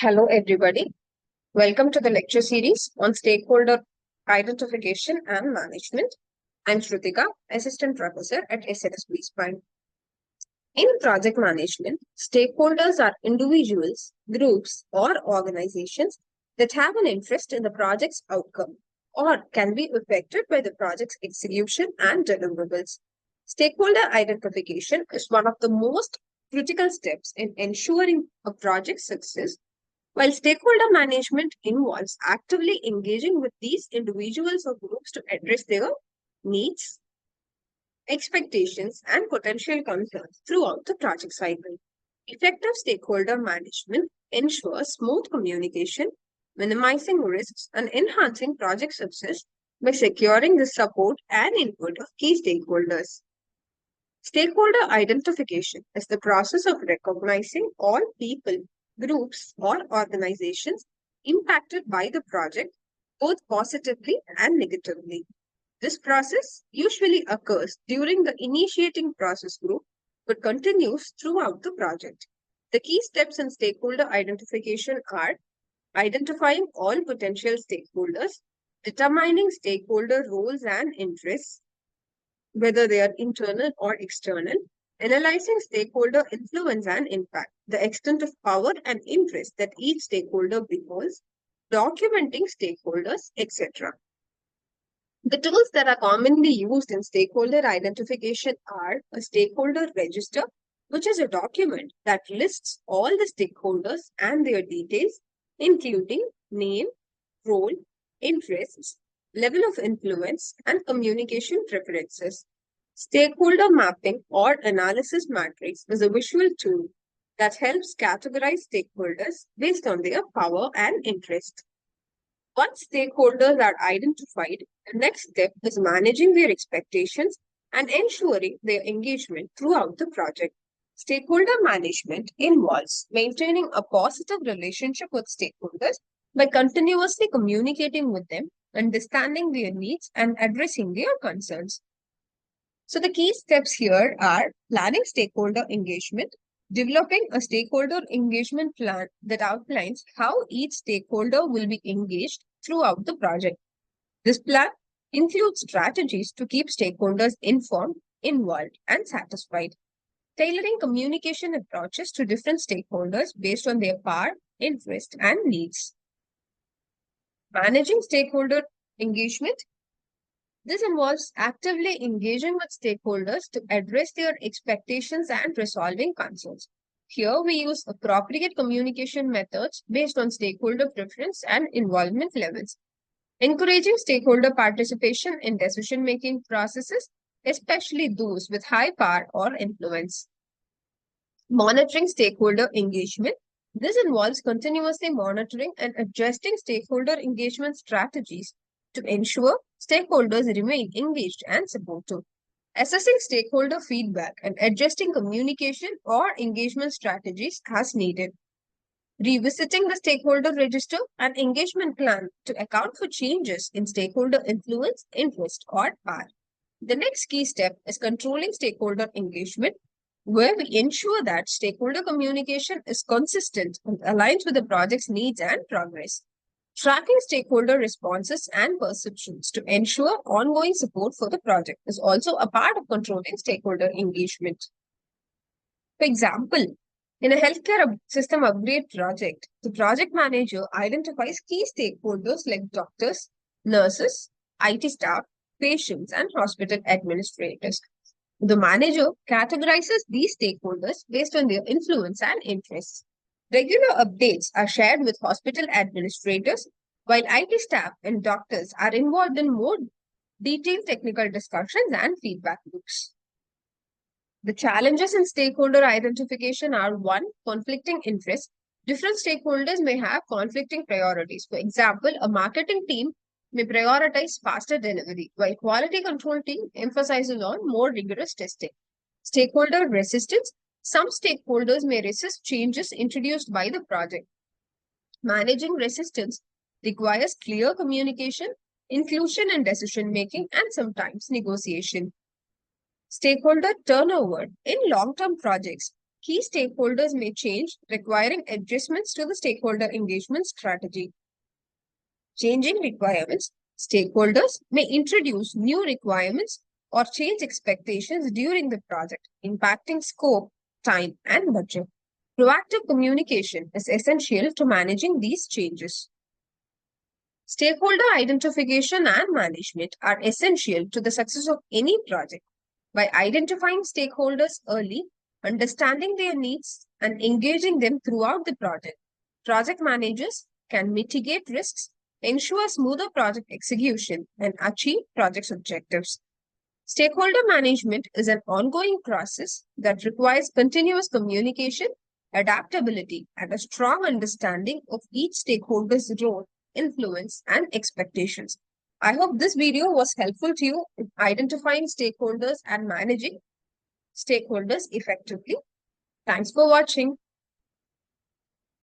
Hello, everybody. Welcome to the lecture series on stakeholder identification and management. I'm Suruthika, Assistant Professor at SNS Spine. In project management, stakeholders are individuals, groups, or organizations that have an interest in the project's outcome or can be affected by the project's execution and deliverables. Stakeholder identification is one of the most critical steps in ensuring a project's success, while stakeholder management involves actively engaging with these individuals or groups to address their needs, expectations, and potential concerns throughout the project cycle. Effective stakeholder management ensures smooth communication, minimizing risks, and enhancing project success by securing the support and input of key stakeholders. Stakeholder identification is the process of recognizing all people, groups, or organizations impacted by the project, both positively and negatively. This process usually occurs during the initiating process group but continues throughout the project. The key steps in stakeholder identification are identifying all potential stakeholders, determining stakeholder roles and interests, whether they are internal or external, analyzing stakeholder influence and impact, the extent of power and interest that each stakeholder beholds, documenting stakeholders, etc. The tools that are commonly used in stakeholder identification are a stakeholder register, which is a document that lists all the stakeholders and their details, including name, role, interests, level of influence, and communication preferences. Stakeholder mapping or analysis matrix is a visual tool that helps categorize stakeholders based on their power and interest. Once stakeholders are identified, the next step is managing their expectations and ensuring their engagement throughout the project. Stakeholder management involves maintaining a positive relationship with stakeholders by continuously communicating with them, understanding their needs, and addressing their concerns. So, the key steps here are planning stakeholder engagement, developing a stakeholder engagement plan that outlines how each stakeholder will be engaged throughout the project. This plan includes strategies to keep stakeholders informed, involved, and satisfied. Tailoring communication approaches to different stakeholders based on their power, interest, and needs. Managing stakeholder engagement. This involves actively engaging with stakeholders to address their expectations and resolving concerns. Here, we use appropriate communication methods based on stakeholder preference and involvement levels. Encouraging stakeholder participation in decision-making processes, especially those with high power or influence. Monitoring stakeholder engagement. This involves continuously monitoring and adjusting stakeholder engagement strategies to ensure stakeholders remain engaged and supportive. Assessing stakeholder feedback and adjusting communication or engagement strategies as needed. Revisiting the stakeholder register and engagement plan to account for changes in stakeholder influence, interest, or power. The next key step is controlling stakeholder engagement, where we ensure that stakeholder communication is consistent and aligns with the project's needs and progress. Tracking stakeholder responses and perceptions to ensure ongoing support for the project is also a part of controlling stakeholder engagement. For example, in a healthcare system upgrade project, the project manager identifies key stakeholders like doctors, nurses, IT staff, patients, and hospital administrators. The manager categorizes these stakeholders based on their influence and interests. Regular updates are shared with hospital administrators, while IT staff and doctors are involved in more detailed technical discussions and feedback loops. The challenges in stakeholder identification are one, conflicting interests. Different stakeholders may have conflicting priorities. For example, a marketing team may prioritize faster delivery, while quality control team emphasizes on more rigorous testing. Stakeholder resistance. Some stakeholders may resist changes introduced by the project. Managing resistance requires clear communication, inclusion in decision making, and sometimes negotiation. Stakeholder turnover in long-term projects. Key stakeholders may change, requiring adjustments to the stakeholder engagement strategy. Changing requirements, stakeholders may introduce new requirements or change expectations during the project, impacting scope, time, and budget. Proactive communication is essential to managing these changes. Stakeholder identification and management are essential to the success of any project. By identifying stakeholders early, understanding their needs, and engaging them throughout the project managers can mitigate risks, ensure smoother project execution, and achieve project objectives. Stakeholder management is an ongoing process that requires continuous communication, adaptability, and a strong understanding of each stakeholder's role, influence, and expectations. I hope this video was helpful to you in identifying stakeholders and managing stakeholders effectively. Thanks for watching.